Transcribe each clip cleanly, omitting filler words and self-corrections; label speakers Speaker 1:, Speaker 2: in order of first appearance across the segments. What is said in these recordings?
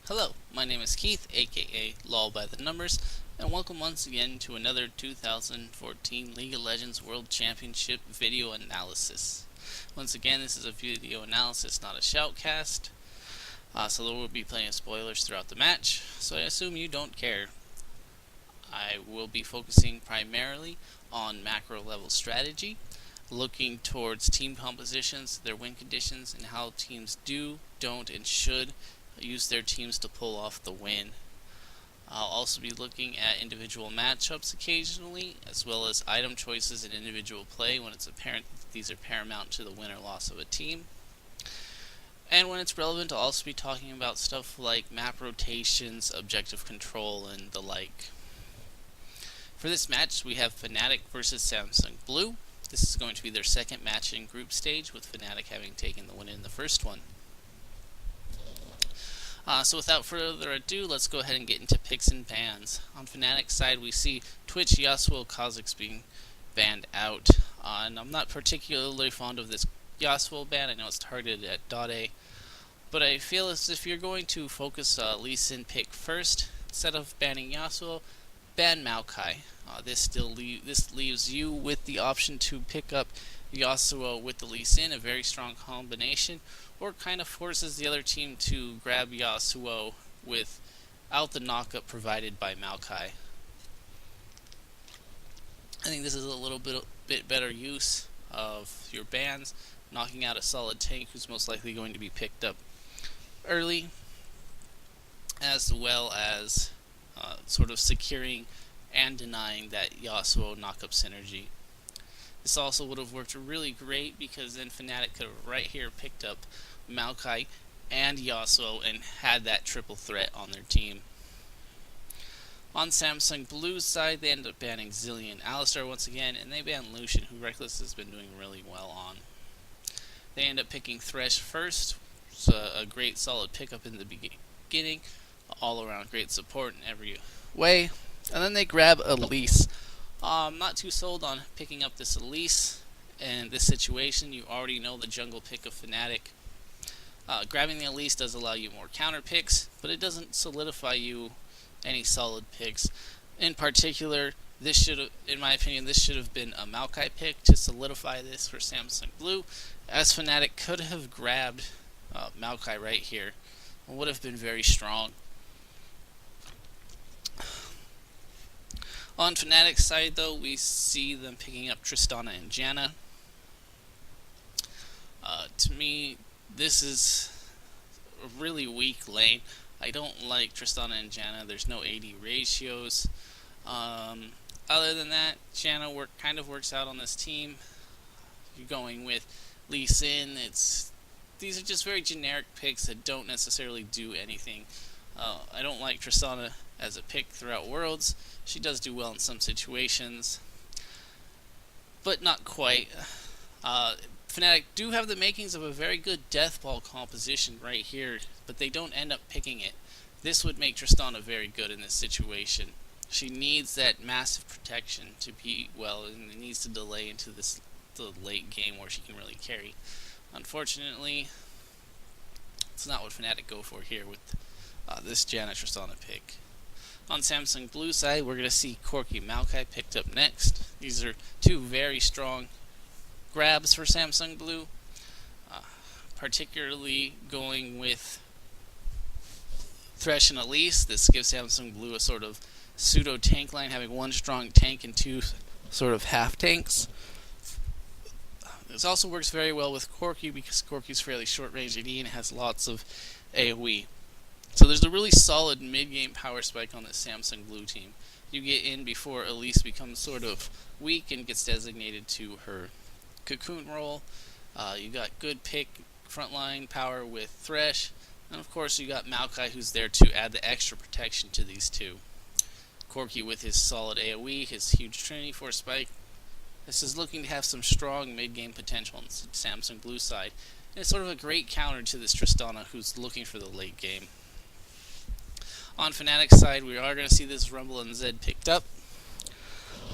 Speaker 1: Hello, my name is Keith, aka LoLByTheNumbers, and welcome once again to another 2014 League of Legends World Championship video analysis. Once again, this is a video analysis, not a shoutcast, so there will be plenty of spoilers throughout the match, so I assume you don't care. I will be focusing primarily on macro level strategy, looking towards team compositions, their win conditions, and how teams do, don't, and should use their teams to pull off the win. I'll also be looking at individual matchups occasionally, as well as item choices in individual play when it's apparent that these are paramount to the win or loss of a team. And when it's relevant, I'll also be talking about stuff like map rotations, objective control, and the like. For this match, we have Fnatic versus Samsung Blue. This is going to be their second match in group stage, with Fnatic having taken the win in the first one. So without further ado, let's go ahead and get into picks and bans. On Fnatic's side, we see Twitch, Yasuo, Kha'Zix being banned out. And I'm not particularly fond of this Yasuo ban. I know it's targeted at .A. But I feel as if you're going to focus Lee Sin pick first, instead of banning Yasuo, ban Maokai. This leaves you with the option to pick up Yasuo with the Lee Sin, a very strong combination, or kind of forces the other team to grab Yasuo without the knockup provided by Maokai. I think this is a little bit better use of your bans, knocking out a solid tank who's most likely going to be picked up early, as well as sort of securing and denying that Yasuo knockup synergy. This also would have worked really great because then Fnatic could have right here picked up Maokai and Yasuo and had that triple threat on their team. On Samsung Blue's side, they end up banning Zilean and Alistar once again, and they ban Lucian, who Reckless has been doing really well on. They end up picking Thresh first, so a great solid pickup in the beginning, all around great support in every way. And then they grab Elise. I'm not too sold on picking up this Elise in this situation. You already know the jungle pick of Fnatic. Grabbing the Elise does allow you more counter picks, but it doesn't solidify you any solid picks. In particular, this should have, in my opinion, this should have been a Maokai pick to solidify this for Samsung Blue, as Fnatic could have grabbed Maokai right here. It would have been very strong. On Fnatic's side, though, we see them picking up Tristana and Janna. To me, this is a really weak lane. I don't like Tristana and Janna. There's no AD ratios. Other than that, Janna kind of works out on this team. You're going with Lee Sin. These are just very generic picks that don't necessarily do anything. I don't like Tristana as a pick throughout Worlds. She does do well in some situations, but not quite. Fnatic do have the makings of a very good death ball composition right here, but they don't end up picking it. This would make Tristana very good in this situation. She needs that massive protection to be well, and it needs to delay into the late game where she can really carry. Unfortunately, it's not what Fnatic go for here with this Janna Tristana pick. On Samsung Blue side, we're going to see Corki Maokai picked up next. These are two very strong grabs for Samsung Blue, particularly going with Thresh and Elise. This gives Samsung Blue a sort of pseudo tank line, having one strong tank and two sort of half tanks. This also works very well with Corki because Corki's fairly short range AD and has lots of AoE. So there's a really solid mid-game power spike on this Samsung Blue team. You get in before Elise becomes sort of weak and gets designated to her cocoon role. You got good pick frontline power with Thresh, and of course you got Maokai, who's there to add the extra protection to these two. Corki with his solid AoE, his huge Trinity Force spike. This is looking to have some strong mid-game potential on the Samsung Blue side, and it's sort of a great counter to this Tristana, who's looking for the late game. On Fnatic's side, we are going to see this Rumble and Zed picked up.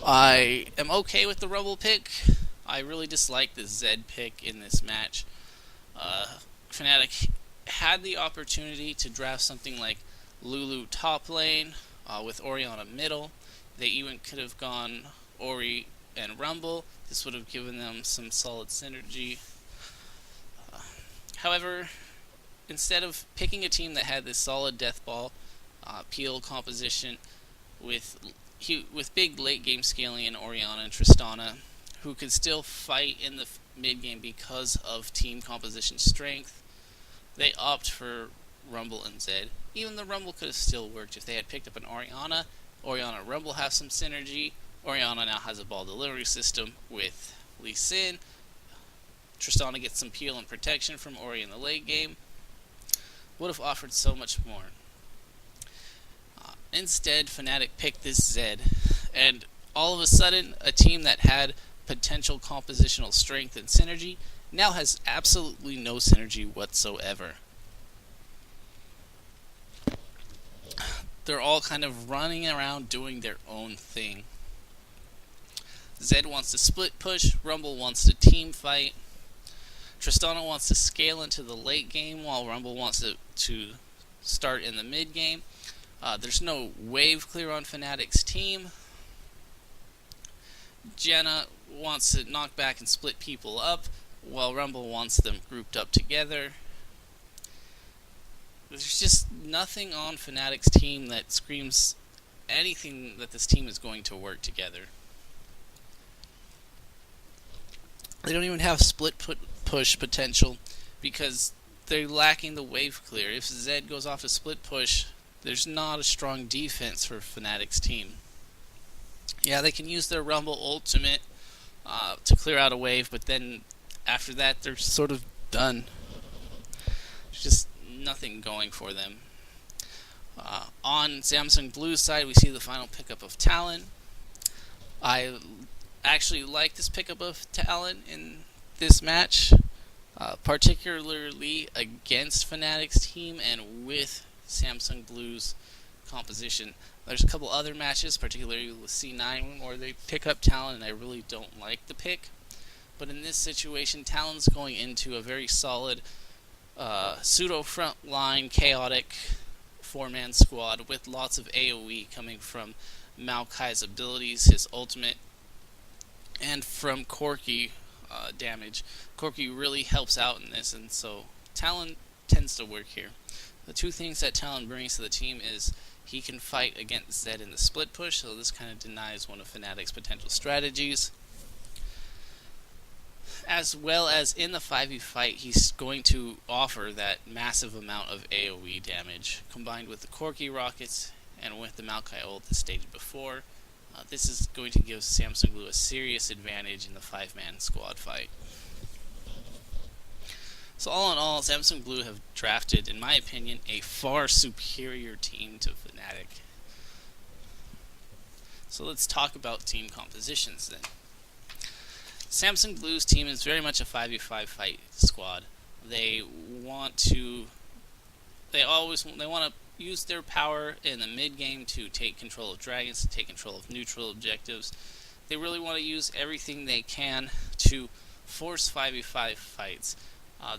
Speaker 1: I am okay with the Rumble pick. I really dislike the Zed pick in this match. Fnatic had the opportunity to draft something like Lulu top lane with Orianna middle. They even could have gone Ori and Rumble. This would have given them some solid synergy. However, instead of picking a team that had this solid death ball peel composition with big late game scaling in Orianna and Tristana, who could still fight in the mid game because of team composition strength, they opt for Rumble and Zed. Even the Rumble could have still worked if they had picked up an Orianna. Orianna Rumble have some synergy. Orianna now has a ball delivery system with Lee Sin. Tristana gets some peel and protection from Ori in the late game. Would have offered so much more. Instead, Fnatic picked this Zed, and all of a sudden, a team that had potential compositional strength and synergy now has absolutely no synergy whatsoever. They're all kind of running around doing their own thing. Zed wants to split push, Rumble wants to team fight, Tristana wants to scale into the late game while Rumble wants to start in the mid game. There's no wave clear on Fnatic's team. Jenna wants to knock back and split people up, while Rumble wants them grouped up together. There's just nothing on Fnatic's team that screams anything that this team is going to work together. They don't even have split push potential because they're lacking the wave clear. If Zed goes off a split push, there's not a strong defense for Fnatic's team. Yeah, they can use their Rumble ultimate to clear out a wave, but then after that, they're sort of done. There's just nothing going for them. On Samsung Blue's side, we see the final pickup of Talon. I actually like this pickup of Talon in this match, particularly against Fnatic's team and with Samsung Blue's composition. There's a couple other matches, particularly with C9, where they pick up Talon, and I really don't like the pick. But in this situation, Talon's going into a very solid pseudo frontline, chaotic 4-man squad with lots of AoE coming from Maokai's abilities, his ultimate, and from Corki damage. Corki really helps out in this, and so Talon tends to work here. The two things that Talon brings to the team is he can fight against Zed in the split push, so this kind of denies one of Fnatic's potential strategies. As well as in the 5v fight, he's going to offer that massive amount of AoE damage, combined with the Corki rockets and with the Maokai ult the stage before. This is going to give Samsung Blue a serious advantage in the 5-man squad fight. So all in all, Samsung Blue have drafted, in my opinion, a far superior team to Fnatic. So let's talk about team compositions then. Samsung Blue's team is very much a 5v5 fight squad. They want to use their power in the mid game to take control of dragons, to take control of neutral objectives. They really want to use everything they can to force 5v5 fights.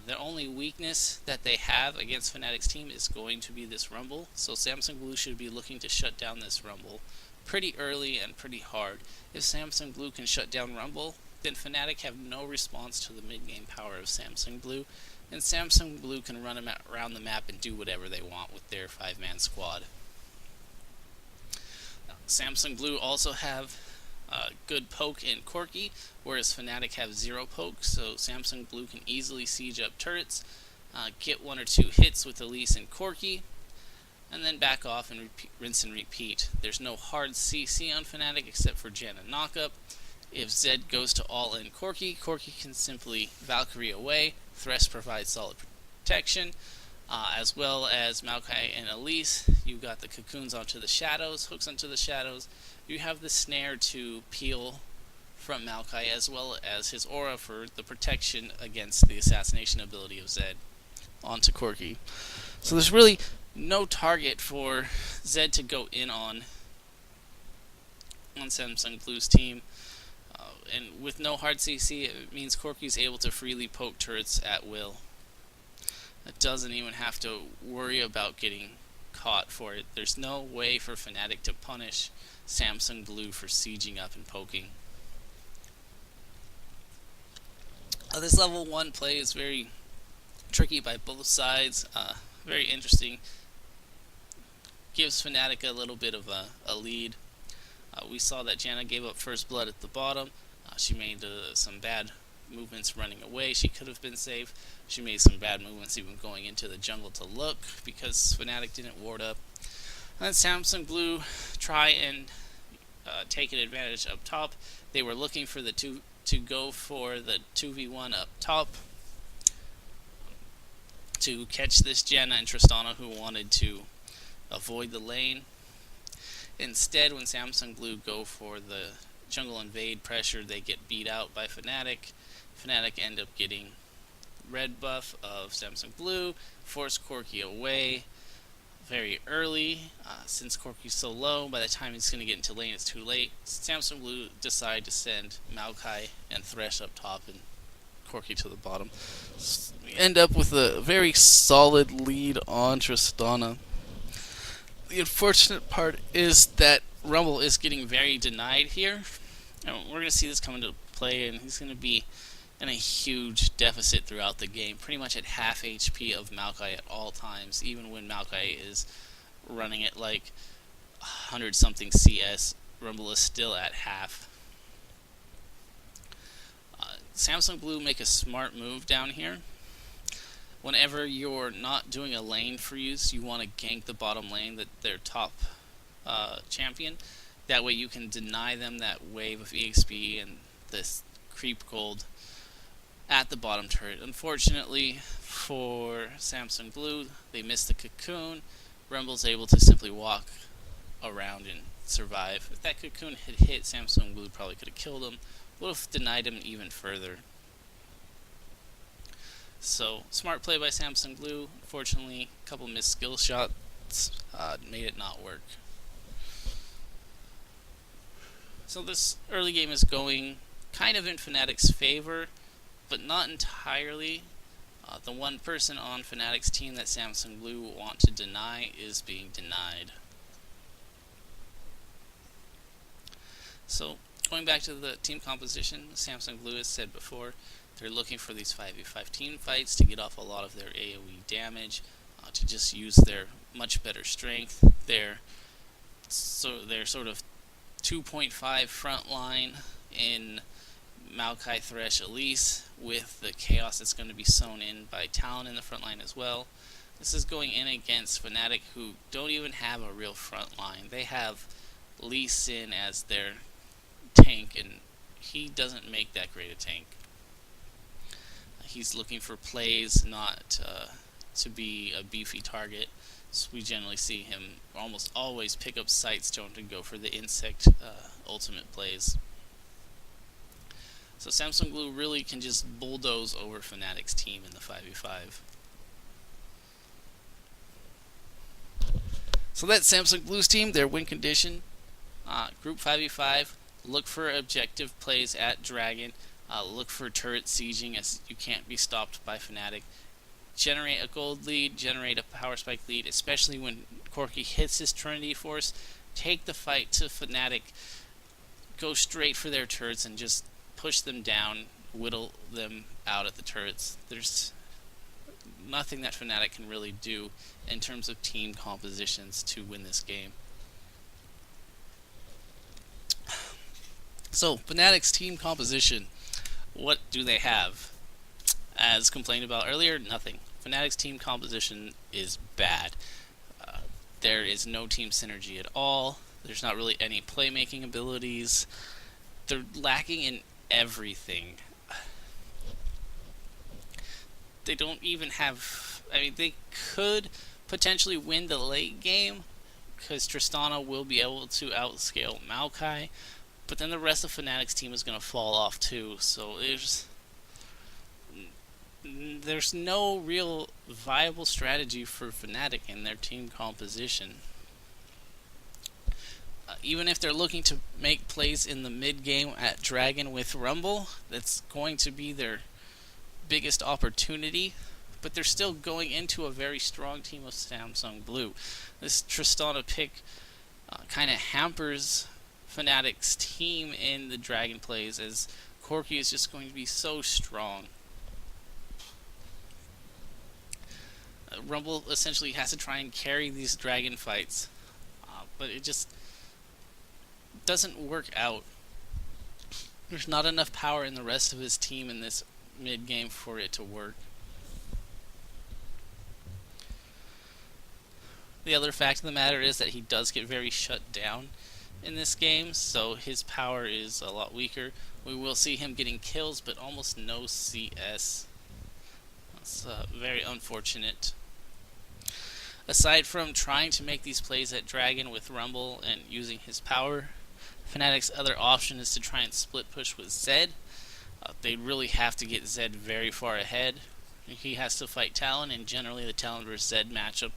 Speaker 1: The only weakness that they have against Fnatic's team is going to be this Rumble, so Samsung Blue should be looking to shut down this Rumble pretty early and pretty hard. If Samsung Blue can shut down Rumble, then Fnatic have no response to the mid-game power of Samsung Blue, and Samsung Blue can run around the map and do whatever they want with their 5-man squad. Samsung Blue also have good poke in Corki, whereas Fnatic have 0 poke, so Samsung Blue can easily siege up turrets, get 1 or 2 hits with Elise and Corki, and then back off and rinse and repeat. There's no hard CC on Fnatic except for Janna knockup. If Zed goes to all-in Corki, Corki can simply Valkyrie away. Thresh provides solid protection, as well as Maokai and Elise. You've got the cocoons onto the shadows, hooks onto the shadows. You have the snare to peel from Maokai, as well as his aura for the protection against the assassination ability of Zed onto Corki. So there's really no target for Zed to go in on Samsung Blue's team. And with no hard CC, it means Corki is able to freely poke turrets at will. It doesn't even have to worry about getting caught for it. There's no way for Fnatic to punish Samsung Blue for sieging up and poking. This level 1 play is very tricky by both sides. Very interesting. Gives Fnatic a little bit of a lead. We saw that Janna gave up first blood at the bottom. She made some bad movements running away. She could have been safe. She made some bad movements even going into the jungle to look because Fnatic didn't ward up. And then Samsung Blue try and take an advantage up top. They were looking for the to go for the 2v1 up top to catch this Janna and Tristana who wanted to avoid the lane. Instead, when Samsung Blue go for the jungle invade pressure, they get beat out by Fnatic. Fnatic end up getting red buff of Samsung Blue, force Corki away very early. Since Corki's so low, by the time he's going to get into lane, it's too late. Samsung Blue decide to send Maokai and Thresh up top and Corki to the bottom. We end up with a very solid lead on Tristana. The unfortunate part is that Rumble is getting very denied here. And we're going to see this come into play, and he's going to be in a huge deficit throughout the game, pretty much at half HP of Maokai at all times, even when Maokai is running at like 100 something CS. Rumble is still at half. Samsung Blue make a smart move down here. Whenever you're not doing a lane freeze, you want to gank the bottom lane, their top champion. That way you can deny them that wave of EXP and this creep gold at the bottom turret. Unfortunately for Samsung Blue, they missed the cocoon. Rumble's able to simply walk around and survive. If that cocoon had hit, Samsung Blue probably could have killed him. Would have denied him even further. So, smart play by Samsung Blue. Unfortunately, a couple missed skill shots made it not work. So this early game is going kind of in Fnatic's favor, but not entirely. The one person on Fnatic's team that Samsung Blue want to deny is being denied. So, going back to the team composition, Samsung Blue has said before, they're looking for these 5v5 team fights to get off a lot of their AoE damage, to just use their much better strength, their sort of 2.5 front line in Maokai, Thresh, Elise, with the chaos that's going to be sown in by Talon in the front line as well. This is going in against Fnatic, who don't even have a real front line. They have Lee Sin as their tank, and he doesn't make that great a tank. He's looking for plays, not to be a beefy target. So we generally see him almost always pick up Sightstone to go for the insect ultimate plays. So Samsung Blue really can just bulldoze over Fnatic's team in the 5v5. So that's Samsung Blue's team, their win condition. Group 5v5, look for objective plays at Dragon. Look for turret sieging, as you can't be stopped by Fnatic. Generate a gold lead, generate a power spike lead, especially when Corki hits his Trinity Force. Take the fight to Fnatic, go straight for their turrets and just push them down, whittle them out at the turrets. There's nothing that Fnatic can really do in terms of team compositions to win this game. So, Fnatic's team composition. What do they have? As complained about earlier, nothing. Fnatic's team composition is bad. There is no team synergy at all. There's not really any playmaking abilities. They're lacking in everything. They don't even have... I mean, they could potentially win the late game, because Tristana will be able to outscale Maokai, but then the rest of Fnatic's team is going to fall off too, so there's no real viable strategy for Fnatic in their team composition. Even if they're looking to make plays in the mid game at Dragon with Rumble, that's going to be their biggest opportunity, but they're still going into a very strong team of Samsung Blue. This Tristana pick kind of hampers Fnatic's team in the Dragon plays, as Corki is just going to be so strong. Rumble essentially has to try and carry these Dragon fights, but it just doesn't work out. There's not enough power in the rest of his team in this mid game for it to work. The other fact of the matter is that he does get very shut down in this game, so his power is a lot weaker. We will see him getting kills, but almost no CS. That's very unfortunate. Aside from trying to make these plays at Dragon with Rumble and using his power, Fnatic's other option is to try and split push with Zed. They really have to get Zed very far ahead. He has to fight Talon, and generally the Talon vs Zed matchup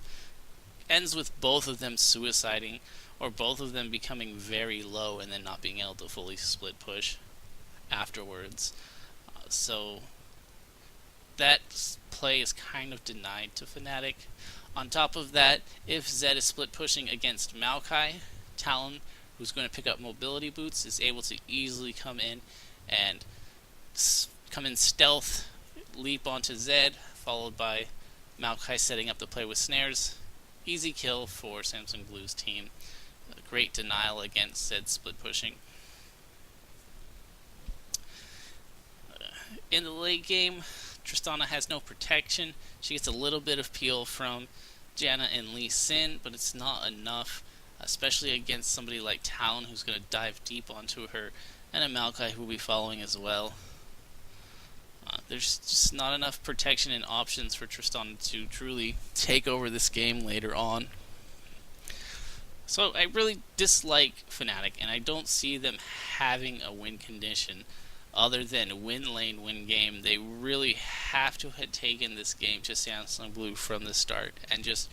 Speaker 1: ends with both of them suiciding, or both of them becoming very low and then not being able to fully split push afterwards. So that play is kind of denied to Fnatic. On top of that, if Zed is split pushing against Maokai, Talon, who's going to pick up mobility boots, is able to easily come in stealth, leap onto Zed, followed by Maokai setting up the play with snares. Easy kill for Samsung Blue's team. Great denial against Zed split pushing. In the late game, Tristana has no protection. She gets a little bit of peel from Janna and Lee Sin, but it's not enough, especially against somebody like Talon, who's going to dive deep onto her, and a Maokai who will be following as well. There's just not enough protection and options for Tristana to truly take over this game later on. So I really dislike Fnatic, and I don't see them having a win condition other than win lane, win game. They really have to have taken this game to Samsung Blue from the start and just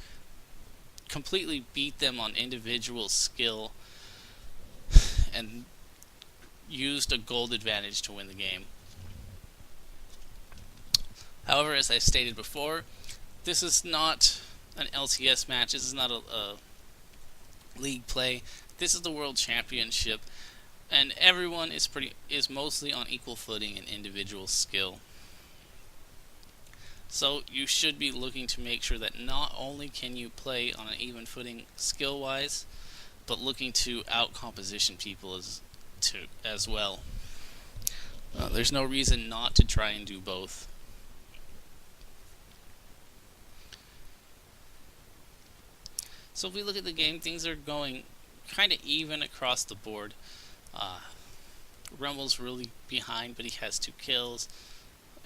Speaker 1: completely beat them on individual skill and used a gold advantage to win the game. However, as I stated before, this is not an LCS match. This is not a league play. This is the World Championship, and everyone is mostly on equal footing in individual skill. So you should be looking to make sure that not only can you play on an even footing skill-wise, but looking to out-composition people as well. There's no reason not to try and do both. So if we look at the game, things are going kind of even across the board. Rumble's really behind, but he has 2 kills.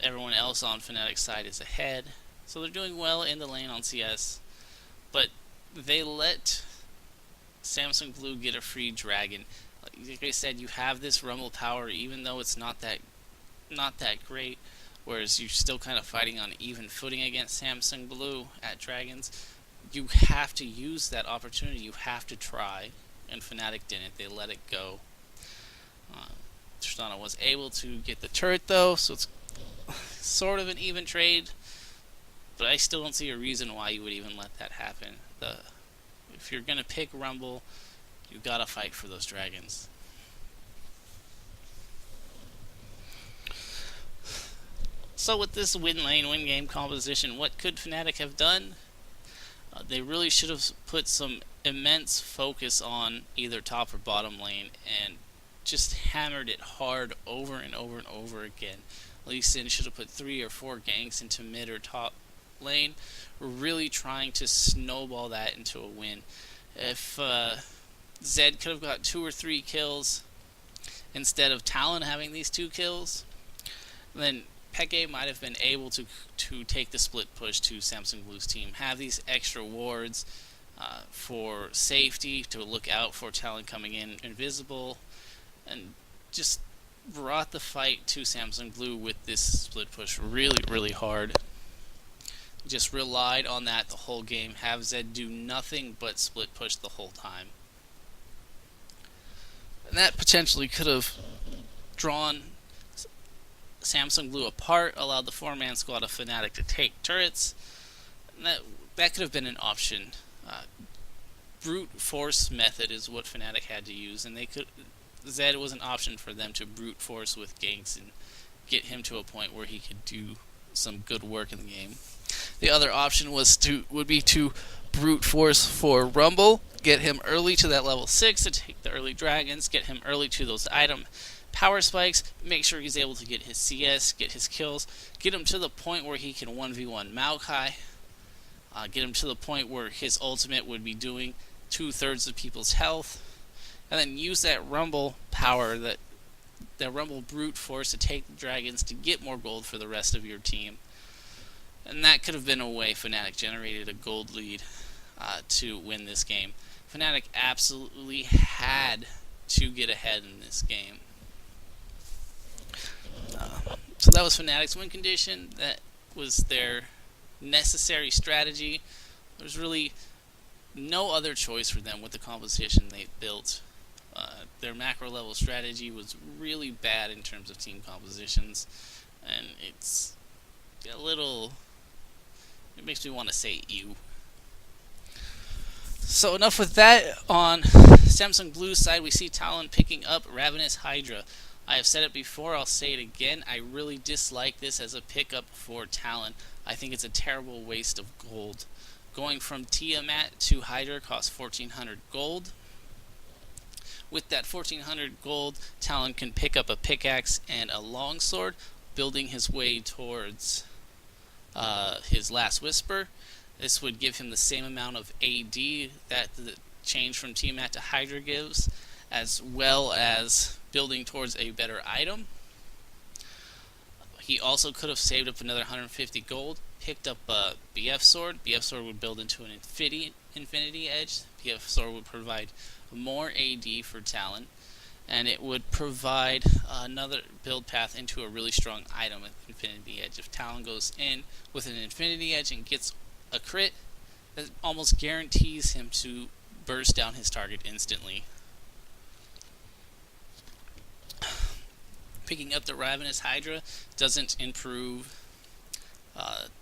Speaker 1: Everyone else on Fnatic's side is ahead. So they're doing well in the lane on CS. But they let Samsung Blue get a free Dragon. Like I said, you have this Rumble power, even though it's not that great. Whereas you're still kind of fighting on even footing against Samsung Blue at Dragons. You have to use that opportunity. You have to try. And Fnatic didn't. They let it go. Tristana was able to get the turret though, so it's sort of an even trade. But I still don't see a reason why you would even let that happen. If you're going to pick Rumble, you got to fight for those Dragons. So with this win lane, win game composition, what could Fnatic have done? They really should have put some immense focus on either top or bottom lane and just hammered it hard over and over and over again. Lee Sin should have put 3 or 4 ganks into mid or top lane. We're really trying to snowball that into a win. If Zed could have got 2 or 3 kills instead of Talon having these 2 kills, then Peke might have been able to take the split push to Samsung Blue's team, have these extra wards for safety, to look out for Talon coming in invisible, and just brought the fight to Samsung Blue with this split push really, really hard. Just relied on that the whole game, have Zed do nothing but split push the whole time. And that potentially could have drawn Samsung Blue apart, allowed the 4-man squad of Fnatic to take turrets. And that could have been an option. Brute force method is what Fnatic had to use, and Zed was an option for them to brute force with ganks and get him to a point where he could do some good work in the game. The other option would be to brute force for Rumble, get him early to that level 6 to take the early dragons, get him early to those item power spikes, make sure he's able to get his CS, get his kills, get him to the point where he can 1v1 Maokai, get him to the point where his ultimate would be doing 2/3 of people's health, and then use that Rumble power, that Rumble brute force to take the dragons to get more gold for the rest of your team. And that could have been a way Fnatic generated a gold lead to win this game. Fnatic absolutely had to get ahead in this game. So that was Fnatic's win condition. That was their necessary strategy. There's really no other choice for them with the composition they built. Their macro level strategy was really bad in terms of team compositions, and it makes me want to say ew. So enough with that. On Samsung Blue's side, we see Talon picking up Ravenous Hydra. I have said it before, I'll say it again, I really dislike this as a pickup for Talon. I think it's a terrible waste of gold. Going from Tiamat to Hydra costs 1400 gold. With that 1400 gold, Talon can pick up a pickaxe and a longsword, building his way towards his Last Whisper. This would give him the same amount of AD that the change from Tiamat to Hydra gives, as well as building towards a better item. He also could have saved up another 150 gold, picked up a BF sword. BF sword would build into an infinity edge. BF sword would provide more AD for Talon, and it would provide another build path into a really strong item with infinity edge. If Talon goes in with an infinity edge and gets a crit, that almost guarantees him to burst down his target instantly. Picking up the Ravenous Hydra doesn't improve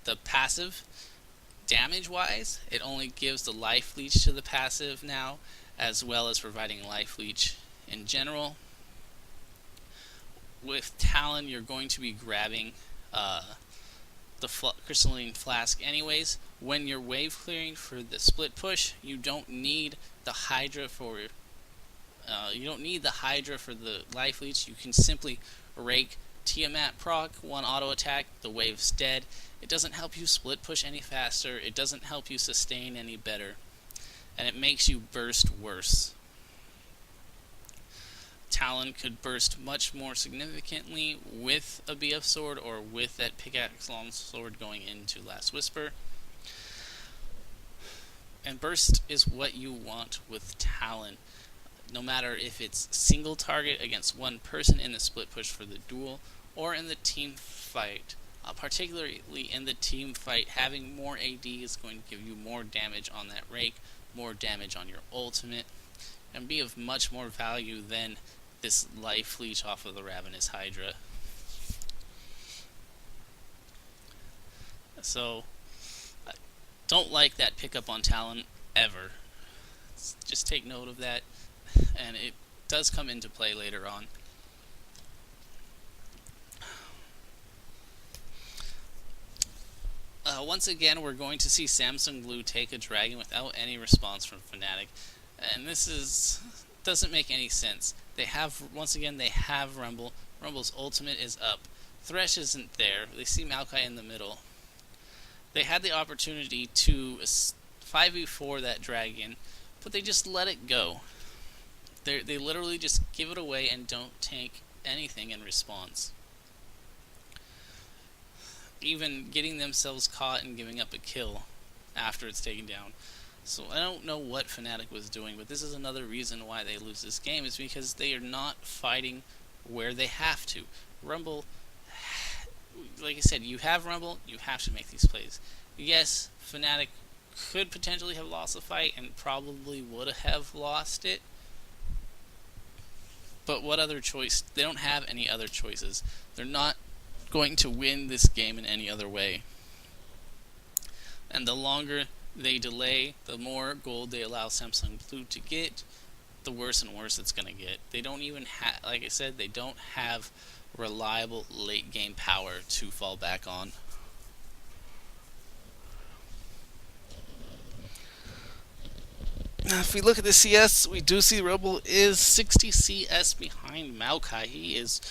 Speaker 1: the passive damage-wise. It only gives the life leech to the passive now, as well as providing life leech in general. With Talon, you're going to be grabbing the crystalline flask anyways. When you're wave clearing for the split push, you don't need the Hydra for the life leech. You can simply rake Tiamat proc, one auto attack, the wave's dead. It doesn't help you split push any faster, it doesn't help you sustain any better, and it makes you burst worse. Talon could burst much more significantly with a BF sword or with that pickaxe long sword going into Last Whisper. And burst is what you want with Talon. No matter if it's single target against one person in the split push for the duel or in the team fight. Particularly in the team fight, having more AD is going to give you more damage on that rake, more damage on your ultimate, and be of much more value than this life leech off of the Ravenous Hydra. So, I don't like that pickup on Talon ever. Just take note of that, and it does come into play later on. Once again, we're going to see Samsung Blue take a dragon without any response from Fnatic, and this doesn't make any sense. They have Rumble. Rumble's ultimate is up. Thresh isn't there. They see Maokai in the middle. They had the opportunity to 5v4 that dragon, but they just let it go. They literally just give it away and don't take anything in response. Even getting themselves caught and giving up a kill after it's taken down. So I don't know what Fnatic was doing, but this is another reason why they lose this game, is because they are not fighting where they have to. Rumble, like I said, you have Rumble, you have to make these plays. Yes, Fnatic could potentially have lost the fight and probably would have lost it, but what other choice? They don't have any other choices. They're not going to win this game in any other way. And the longer they delay, the more gold they allow Samsung Blue to get, the worse and worse it's going to get. They don't even have, like I said, they don't have reliable late game power to fall back on. Now, if we look at the CS, we do see Rebel is 60 CS behind Maokai. He is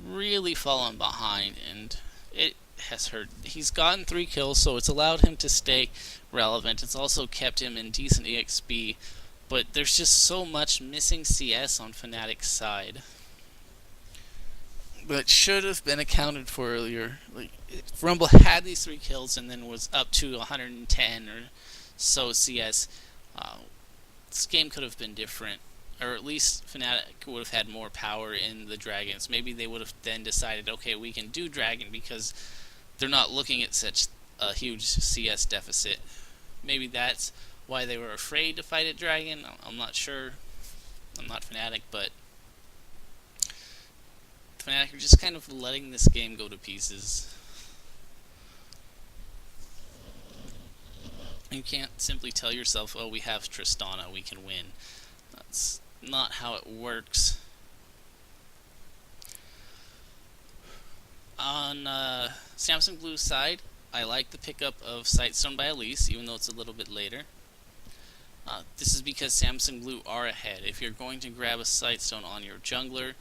Speaker 1: really fallen behind, and it has hurt. He's gotten 3 kills, so it's allowed him to stay relevant. It's also kept him in decent EXP, but there's just so much missing CS on Fnatic's side that should have been accounted for earlier. Like, if Rumble had these 3 kills and then was up to 110 or so CS, this game could have been different, or at least Fnatic would have had more power in the Dragons. Maybe they would have then decided, okay, we can do Dragon because they're not looking at such a huge CS deficit. Maybe that's why they were afraid to fight at Dragon. I'm not sure. I'm not Fnatic, but Fnatic are just kind of letting this game go to pieces. You can't simply tell yourself, oh, we have Tristana, we can win. That's not how it works. On Samsung Blue's side, I like the pickup of Sightstone by Elise, even though it's a little bit later. This is because Samsung Blue are ahead. If you're going to grab a Sightstone on your jungler,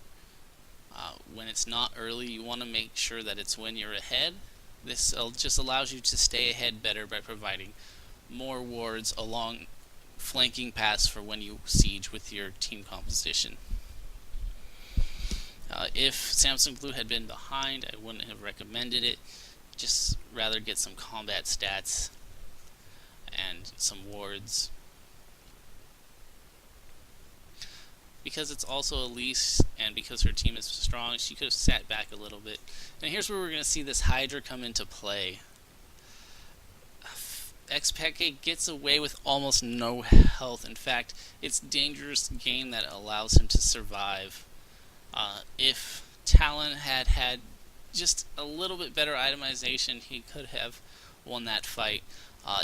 Speaker 1: when it's not early, you want to make sure that it's when you're ahead. This just allows you to stay ahead better by providing more wards along flanking paths for when you siege with your team composition. If Samsung Blue had been behind, I wouldn't have recommended it. Just rather get some combat stats and some wards. Because it's also Elise, and because her team is strong, she could have sat back a little bit. And here's where we're going to see this Hydra come into play. XPK gets away with almost no health. In fact, it's a dangerous game that allows him to survive. If Talon had had just a little bit better itemization, he could have won that fight.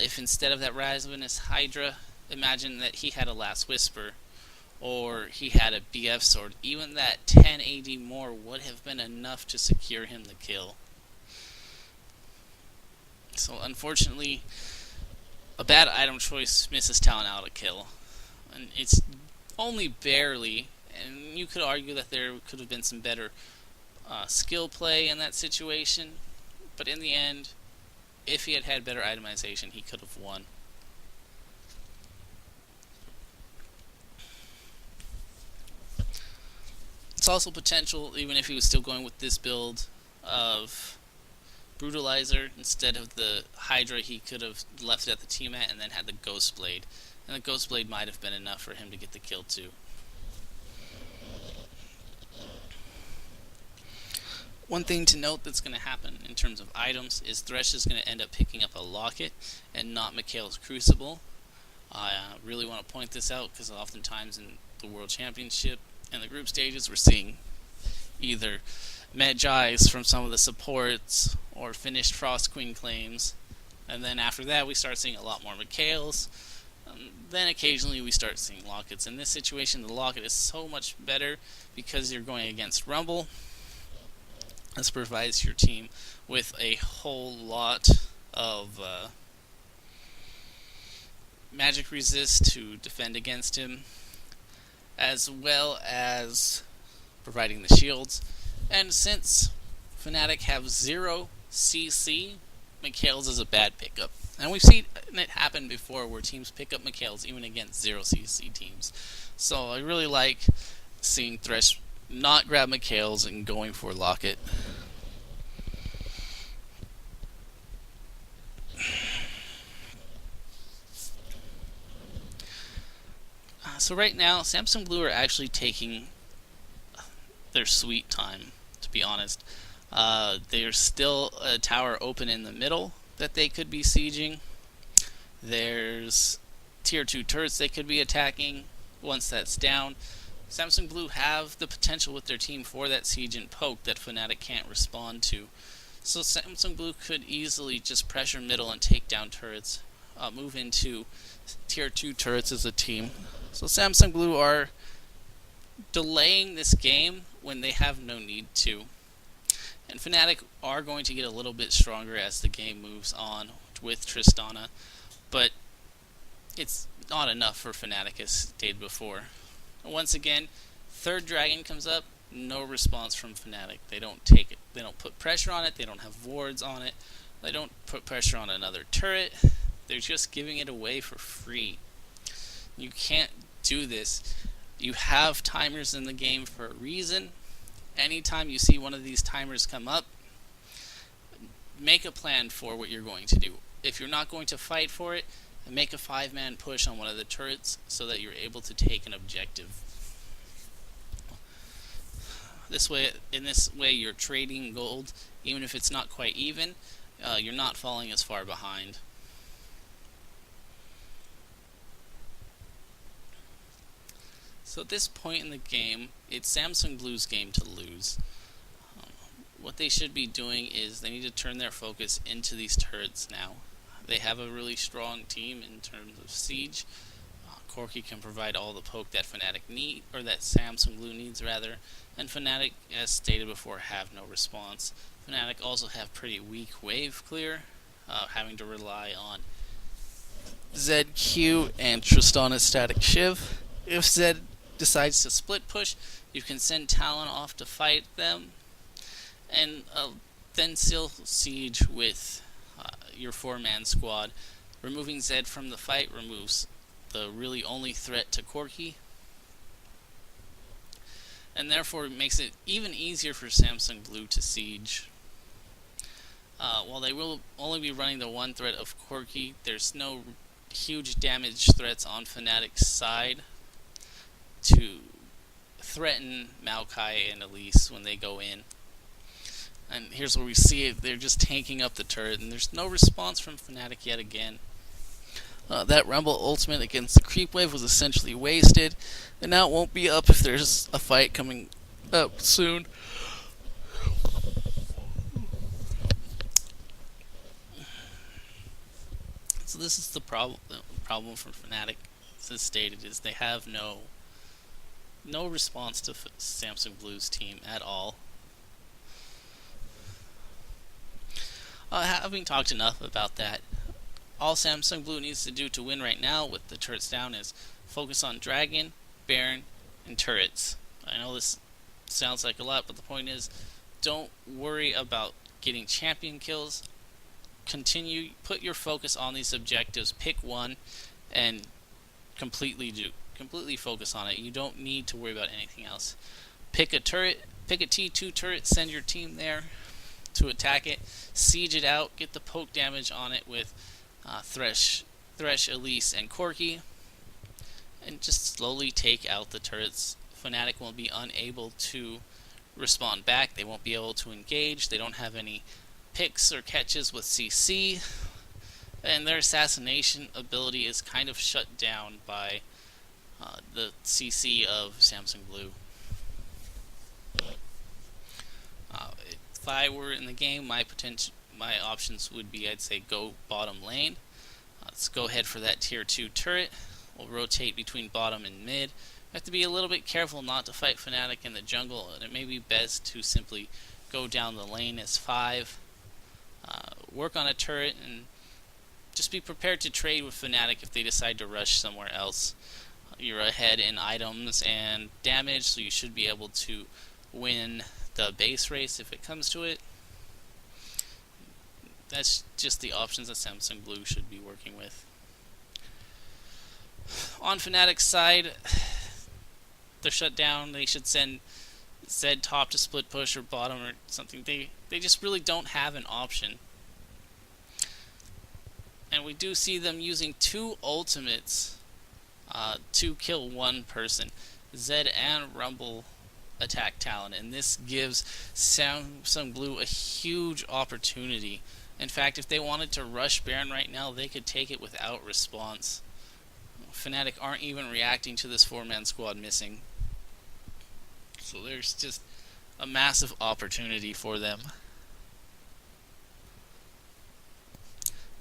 Speaker 1: If instead of that Ravenous Hydra, imagine that he had a Last Whisper, or he had a BF sword, even that 10 AD more would have been enough to secure him the kill. So unfortunately, a bad item choice misses Talon out a kill. And it's only barely, and you could argue that there could have been some better skill play in that situation, but in the end, if he had had better itemization, he could have won. It's also potential, even if he was still going with this build of Brutalizer instead of the Hydra, he could have left it at the teammate and then had the Ghost Blade. And the Ghost Blade might have been enough for him to get the kill too. One thing to note that's going to happen in terms of items is Thresh is going to end up picking up a Locket and not Mikhail's Crucible. I really want to point this out because oftentimes in the World Championship and the group stages we're seeing either Medjai's from some of the supports or finished Frost Queen claims, and then after that we start seeing a lot more Mikhail's. Then occasionally we start seeing Lockets. In this situation, the Locket is so much better because you're going against Rumble. This provides your team with a whole lot of magic resist to defend against him, as well as providing the shields. And since Fnatic have 0 CC, Mikhail's is a bad pickup. And we've seen it happen before where teams pick up Mikhail's even against 0 CC teams. So I really like seeing Thresh not grab Mikhail's and going for Locket. So right now, Samsung Blue are actually taking their sweet time, to be honest. There's still a tower open in the middle that they could be sieging. There's tier 2 turrets they could be attacking once that's down. Samsung Blue have the potential with their team for that siege and poke that Fnatic can't respond to. So Samsung Blue could easily just pressure middle and take down turrets, move into tier 2 turrets as a team. So Samsung Blue are delaying this game when they have no need to. And Fnatic are going to get a little bit stronger as the game moves on with Tristana, but it's not enough for Fnatic as stated before. Once again, third dragon comes up, no response from Fnatic. They don't take it. They don't put pressure on it. They don't have wards on it. They don't put pressure on another turret. They're just giving it away for free. You can't do this. You have timers in the game for a reason. Anytime you see one of these timers come up, make a plan for what you're going to do. If you're not going to fight for it, make a 5-man push on one of the turrets so that you're able to take an objective. In this way, you're trading gold, even if it's not quite even. You're not falling as far behind. So at this point in the game, it's Samsung Blue's game to lose. What they should be doing is they need to turn their focus into these turrets now. They have a really strong team in terms of siege. Corki can provide all the poke that Fnatic need, or that Samsung Blue needs rather, and Fnatic, as stated before, have no response. Fnatic also have pretty weak wave clear, having to rely on ZQ and Tristana's static shiv. If Zed decides to split push, you can send Talon off to fight them, and then still siege with your 4-man squad. Removing Zed from the fight removes the really only threat to Corki, and therefore it makes it even easier for Samsung Blue to siege. While they will only be running the one threat of Corki, there's no huge damage threats on Fnatic's side to threaten Maokai and Elise when they go in. And here's where we see it, they're just tanking up the turret, and there's no response from Fnatic yet again. That Rumble ultimate against the creep wave was essentially wasted, and now it won't be up if there's a fight coming up soon. So this is the problem for Fnatic, as stated, is they have no response to Samsung Blue's team at all. Having talked enough about that, all Samsung Blue needs to do to win right now with the turrets down is focus on Dragon, Baron, and turrets. I know this sounds like a lot, but the point is, don't worry about getting champion kills. Put your focus on these objectives, pick one, and completely focus on it. You don't need to worry about anything else. Pick a turret, pick a T2 turret, send your team there to attack it, siege it out, get the poke damage on it with Thresh, Elise, and Corki, and just slowly take out the turrets. Fnatic will be unable to respond back, they won't be able to engage, they don't have any picks or catches with CC, and their assassination ability is kind of shut down by the CC of Samsung Blue. If I were in the game, my options would be, I'd say, go bottom lane. Let's go ahead for that tier 2 turret. We'll rotate between bottom and mid. We have to be a little bit careful not to fight Fnatic in the jungle, and it may be best to simply go down the lane as 5, work on a turret, and just be prepared to trade with Fnatic if they decide to rush somewhere else. You're ahead in items and damage, so you should be able to win the base race if it comes to it. That's just the options that Samsung Blue should be working with. On Fnatic's side, they're shut down. They should send Zed top to split push or bottom or something. They just really don't have an option. And we do see them using 2 ultimates to kill one person. Zed and Rumble attack Talon, and this gives Samsung Blue a huge opportunity. In fact, if they wanted to rush Baron right now, they could take it without response. Fnatic aren't even reacting to this 4-man squad missing. So there's just a massive opportunity for them.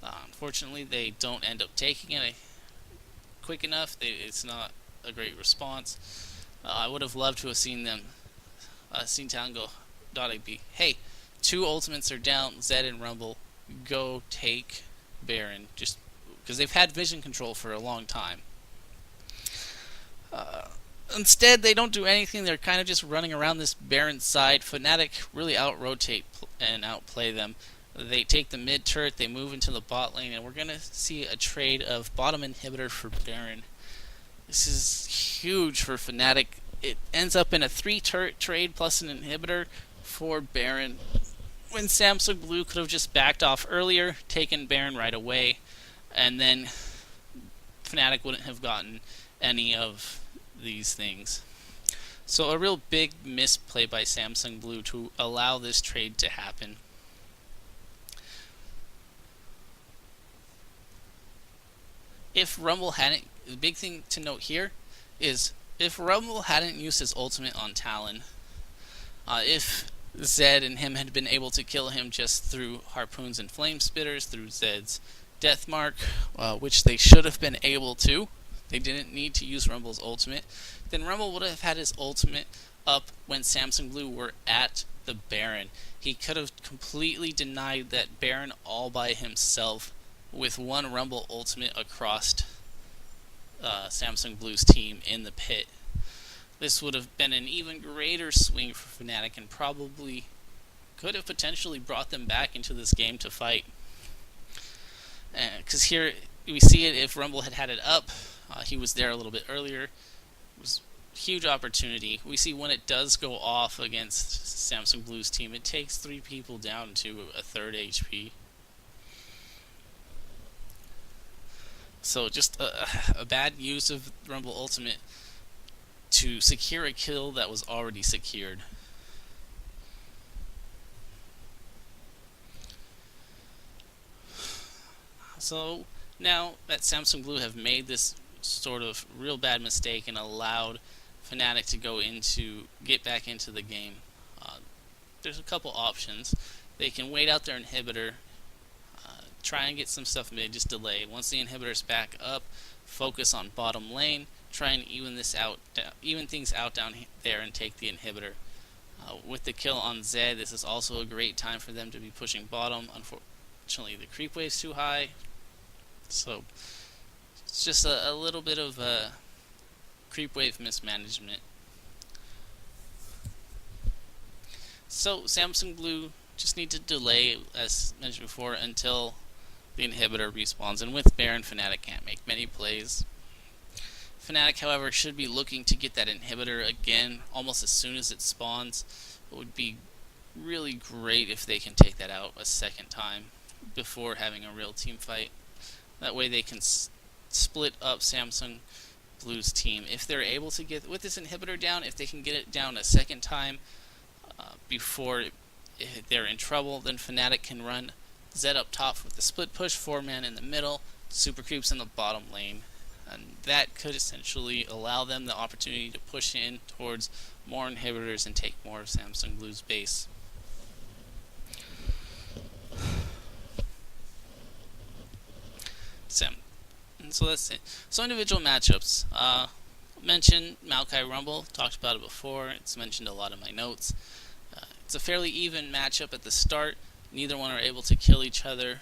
Speaker 1: Unfortunately, they don't end up taking it quick enough. It's not a great response. I would have loved to have seen them, seen Talon go, .AB, hey, 2 ultimates are down, Zed and Rumble, go take Baron, just because they've had vision control for a long time. Instead, they don't do anything. They're kind of just running around this Baron side. Fnatic really out-rotate and outplay them. They take the mid turret, they move into the bot lane, and we're going to see a trade of bottom inhibitor for Baron. This is huge for Fnatic. It ends up in a 3 turret trade plus an inhibitor for Baron, when Samsung Blue could have just backed off earlier, taken Baron right away, and then Fnatic wouldn't have gotten any of these things. So a real big misplay by Samsung Blue to allow this trade to happen. If Rumble hadn't, the big thing to note here is if Rumble hadn't used his ultimate on Talon, if Zed and him had been able to kill him just through harpoons and flame spitters, through Zed's death mark, which they should have been able to, they didn't need to use Rumble's ultimate, then Rumble would have had his ultimate up when Samsung Blue were at the Baron. He could have completely denied that Baron all by himself with 1 Rumble ultimate across Samsung Blue's team in the pit. This would have been an even greater swing for Fnatic and probably could have potentially brought them back into this game to fight. Because here we see it, if Rumble had had it up, he was there a little bit earlier. It was a huge opportunity. We see when it does go off against Samsung Blue's team, it takes 3 people down to a 3rd HP. So just a bad use of Rumble Ultimate to secure a kill that was already secured. So now that Samsung Blue have made this sort of real bad mistake and allowed Fnatic to get back into the game, there's a couple options. They can wait out their inhibitor, try and get some stuff mid, just delay. Once the inhibitor's back up, focus on bottom lane, try and even things out down there and take the inhibitor. With the kill on Zed, this is also a great time for them to be pushing bottom. Unfortunately, the creep wave's too high, so it's just a little bit of creep wave mismanagement. So Samsung Blue just need to delay, as mentioned before, until the inhibitor respawns, and with Baron, Fnatic can't make many plays. Fnatic, however, should be looking to get that inhibitor again almost as soon as it spawns. It would be really great if they can take that out a second time before having a real team fight. That way they can split up Samsung Blue's team. If they're able to get, with this inhibitor down, if they can get it down a second time before they're in trouble, then Fnatic can run Zed up top with the split push, 4-man in the middle, super creeps in the bottom lane, and that could essentially allow them the opportunity to push in towards more inhibitors and take more of Samsung Blue's base. So that's it. So individual matchups. Mentioned Maokai Rumble, talked about it before, it's mentioned a lot in my notes. It's a fairly even matchup at the start. Neither one are able to kill each other.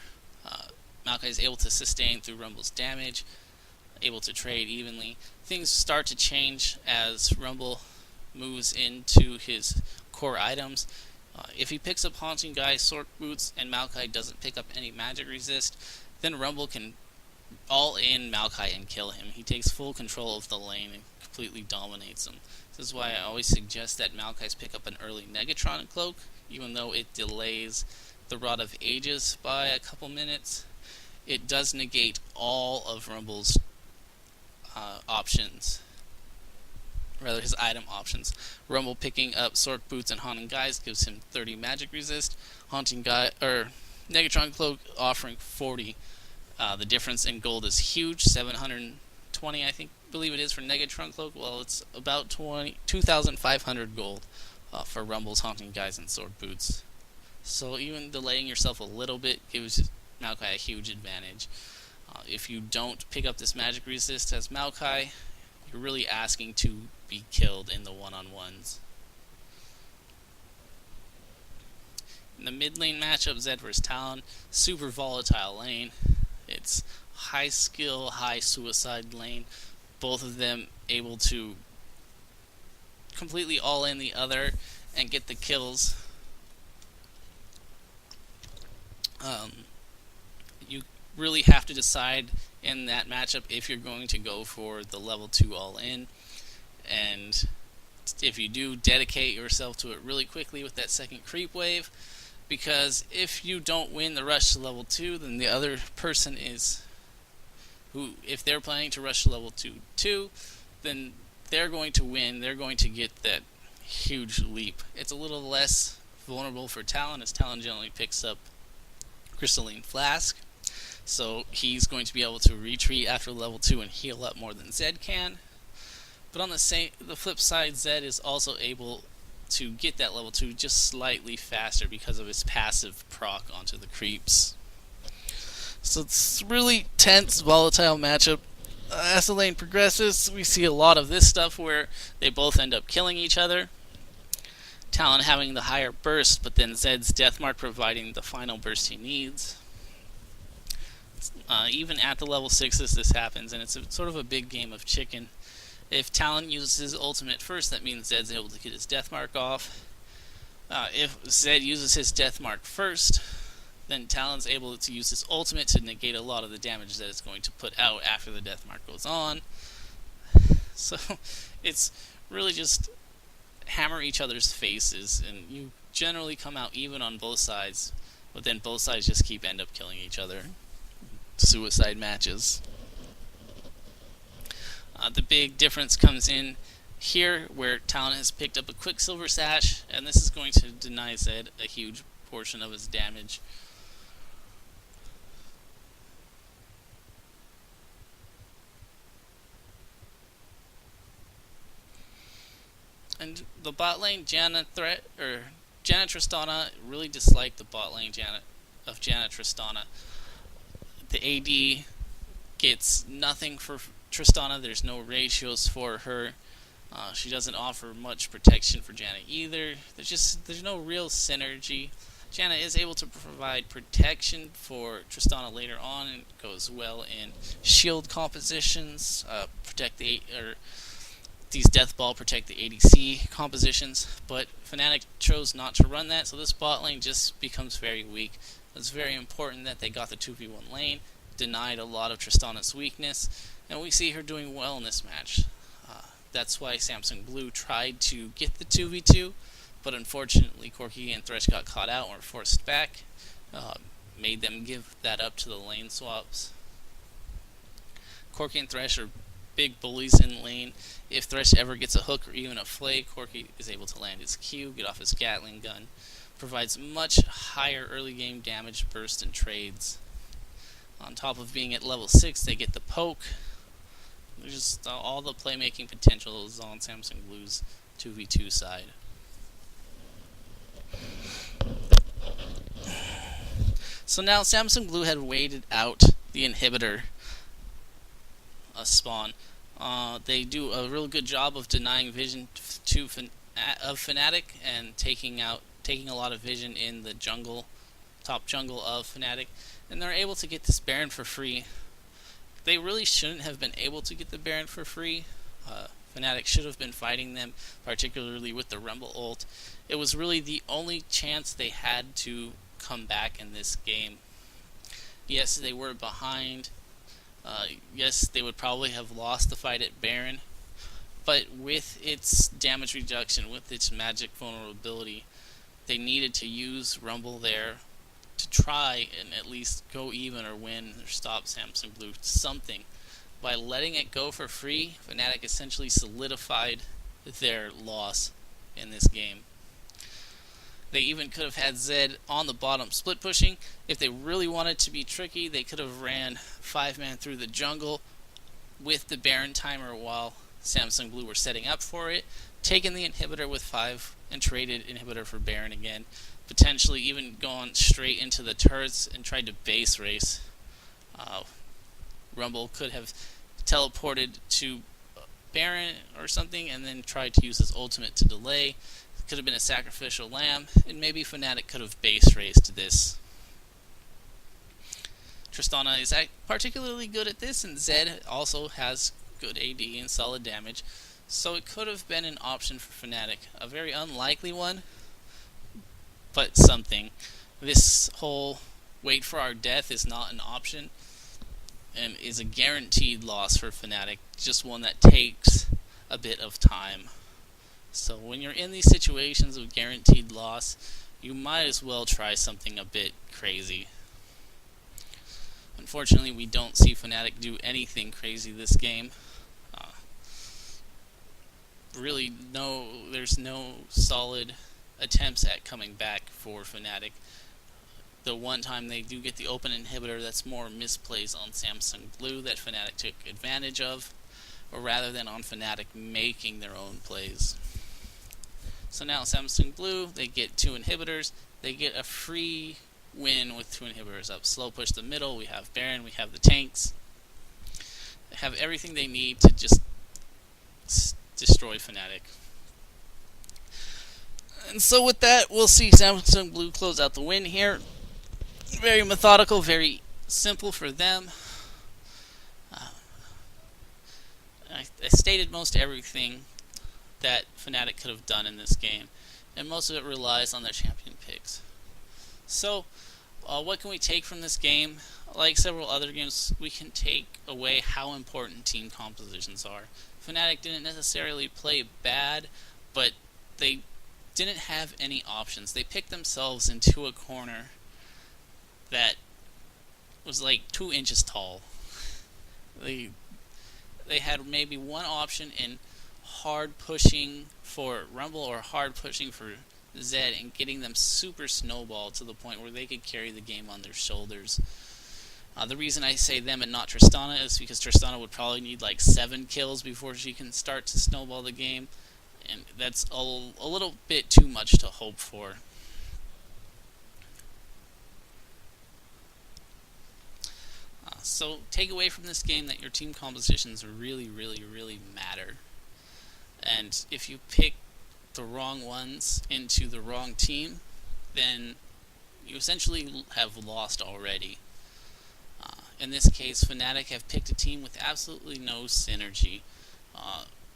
Speaker 1: Maokai is able to sustain through Rumble's damage, able to trade evenly. Things start to change as Rumble moves into his core items. If he picks up Haunting Guy, Sword Boots, and Maokai doesn't pick up any magic resist, then Rumble can all-in Maokai and kill him. He takes full control of the lane and completely dominates him. This is why I always suggest that Maokai's pick up an early Negatron cloak, even though it delays the Rod of Ages by a couple minutes. It does negate all of Rumble's options, rather his item options. Rumble picking up Sword Boots and Haunting Guys gives him 30 magic resist. Haunting Guy or Negatron cloak offering 40. The difference in gold is huge, 720 I think believe it is for Negatron Cloak? Well, it's about 2,500 gold for Rumble's Haunting Guys and Sword Boots. So even delaying yourself a little bit gives Maokai a huge advantage. If you don't pick up this magic resist as Maokai, you're really asking to be killed in the one-on-ones. In the mid lane matchup, Zed vs Talon, super volatile lane. It's high skill, high suicide lane. Both of them able to completely all in the other and get the kills. You really have to decide in that matchup if you're going to go for the level 2 all in, and if you do, dedicate yourself to it really quickly with that second creep wave, because if you don't win the rush to level 2, then the other person if they're planning to rush to level 2, then they're going to win. They're going to get that huge leap. It's a little less vulnerable for Talon, as Talon generally picks up Crystalline Flask, so he's going to be able to retreat after level 2 and heal up more than Zed can. But on the flip side, Zed is also able to get that level 2 just slightly faster because of his passive proc onto the creeps. So it's really tense, volatile matchup. As the lane progresses, we see a lot of this stuff where they both end up killing each other. Talon having the higher burst, but then Zed's Deathmark providing the final burst he needs. Even at the level 6s this happens, and it's sort of a big game of chicken. If Talon uses his ultimate first, that means Zed's able to get his Deathmark off. If Zed uses his Deathmark first, then Talon's able to use his ultimate to negate a lot of the damage that it's going to put out after the Deathmark goes on. So it's really just hammer each other's faces, and you generally come out even on both sides, but then both sides just end up killing each other. Suicide matches. The big difference comes in here, where Talon has picked up a Quicksilver Sash, and this is going to deny Zed a huge portion of his damage. And the bot lane Janna Tristana really disliked the bot lane Janna Tristana. The AD gets nothing for Tristana. There's no ratios for her. She doesn't offer much protection for Janna either. There's no real synergy. Janna is able to provide protection for Tristana later on, and goes well in shield compositions, these Death Ball protect the ADC compositions, but Fnatic chose not to run that, so this bot lane just becomes very weak. It's very important that they got the 2v1 lane, denied a lot of Tristana's weakness, and we see her doing well in this match. That's why Samsung Blue tried to get the 2v2, but unfortunately Corki and Thresh got caught out and were forced back, made them give that up to the lane swaps. Corki and Thresh are big bullies in lane. If Thresh ever gets a hook or even a flay, Corki is able to land his Q, get off his Gatling gun. Provides much higher early game damage, burst, and trades. On top of being at level 6, they get the poke. There's just all the playmaking potential is on Samsung Blue's 2v2 side. So now Samsung Blue had waited out the inhibitor spawn. They do a real good job of denying vision of Fnatic and taking a lot of vision in the top jungle of Fnatic, and they're able to get this Baron for free. They really shouldn't have been able to get the Baron for free. Fnatic should have been fighting them, particularly with the Rumble ult. It was really the only chance they had to come back in this game. Yes, they were behind. Yes, they would probably have lost the fight at Baron, but with its damage reduction, with its magic vulnerability, they needed to use Rumble there to try and at least go even or win or stop Samsung Blue something. By letting it go for free, Fnatic essentially solidified their loss in this game. They even could have had Zed on the bottom split pushing. If they really wanted to be tricky, they could have ran 5-man through the jungle, with the Baron timer while Samsung Blue were setting up for it, taken the inhibitor with 5 and traded inhibitor for Baron again, potentially even gone straight into the turrets and tried to base race. Rumble could have teleported to Baron or something and then tried to use his ultimate to delay. It could have been a sacrificial lamb, and maybe Fnatic could have base raced this. Tristana is particularly good at this, and Zed also has good AD and solid damage, so it could have been an option for Fnatic. A very unlikely one, but something. This whole wait for our death is not an option, and is a guaranteed loss for Fnatic, just one that takes a bit of time. So when you're in these situations of guaranteed loss, you might as well try something a bit crazy. Unfortunately, we don't see Fnatic do anything crazy this game. Really, there's no solid attempts at coming back for Fnatic. The one time they do get the open inhibitor, that's more misplays on Samsung Blue that Fnatic took advantage of, or rather than on Fnatic making their own plays. So now Samsung Blue, they get 2 inhibitors, they get a free win with 2 inhibitors up. Slow push the middle, we have Baron, we have the tanks. They have everything they need to just destroy Fnatic. And so with that, we'll see Samsung Blue close out the win here. Very methodical, very simple for them. I stated most everything that Fnatic could have done in this game, and most of it relies on their champion picks. So, what can we take from this game? Like several other games, we can take away how important team compositions are. Fnatic didn't necessarily play bad, but they didn't have any options. They picked themselves into a corner that was like 2 inches tall. They had maybe one option in hard pushing for Rumble or hard pushing for Zed and getting them super snowballed to the point where they could carry the game on their shoulders. The reason I say them and not Tristana is because Tristana would probably need like 7 kills before she can start to snowball the game, and that's a little bit too much to hope for. So take away from this game that your team compositions really, really, really matter. And if you pick the wrong ones into the wrong team, then you essentially have lost already. In this case, Fnatic have picked a team with absolutely no synergy.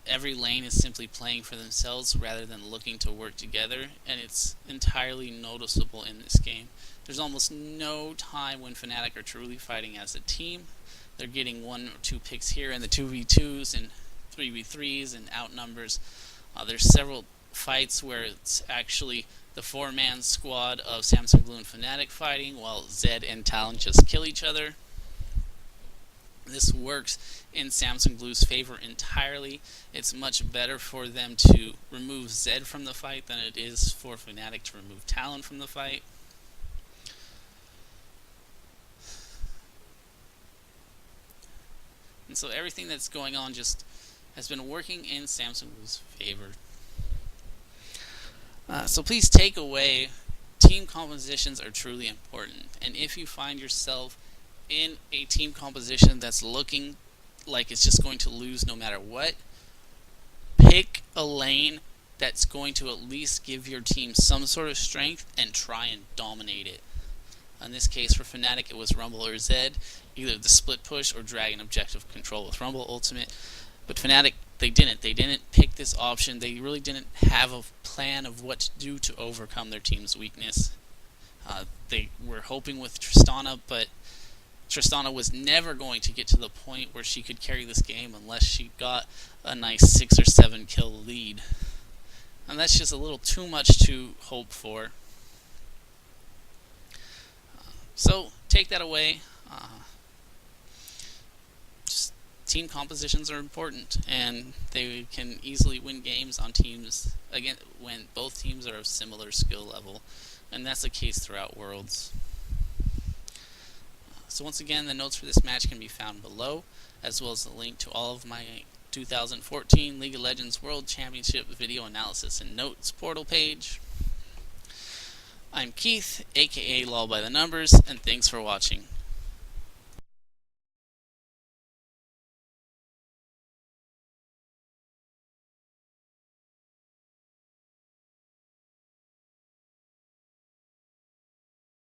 Speaker 1: Every lane is simply playing for themselves rather than looking to work together, and it's entirely noticeable in this game. There's almost no time when Fnatic are truly fighting as a team. They're getting 1 or 2 picks here in the 2v2s and 3v3s and outnumbers. There's several fights where it's actually the 4-man squad of Samsung Blue and Fnatic fighting while Zed and Talon just kill each other. This works in Samsung Blue's favor entirely. It's much better for them to remove Zed from the fight than it is for Fnatic to remove Talon from the fight. And so everything that's going on just has been working in Samsung Blue's favor. So please take away, team compositions are truly important. And if you find yourself in a team composition that's looking like it's just going to lose no matter what, pick a lane that's going to at least give your team some sort of strength and try and dominate it. In this case, for Fnatic, it was Rumble or Zed, either the split push or Dragon objective control with Rumble ultimate. But Fnatic, they didn't pick this option. They really didn't have a plan of what to do to overcome their team's weakness. They were hoping with Tristana, but Tristana was never going to get to the point where she could carry this game unless she got a nice 6 or 7 kill lead. And that's just a little too much to hope for. So take that away. Just team compositions are important, and they can easily win games on teams again when both teams are of similar skill level, and that's the case throughout Worlds. So once again, the notes for this match can be found below, as well as the link to all of my 2014 League of Legends World Championship video analysis and notes portal page. I'm Keith, aka LoLByTheNumbers, and thanks for watching.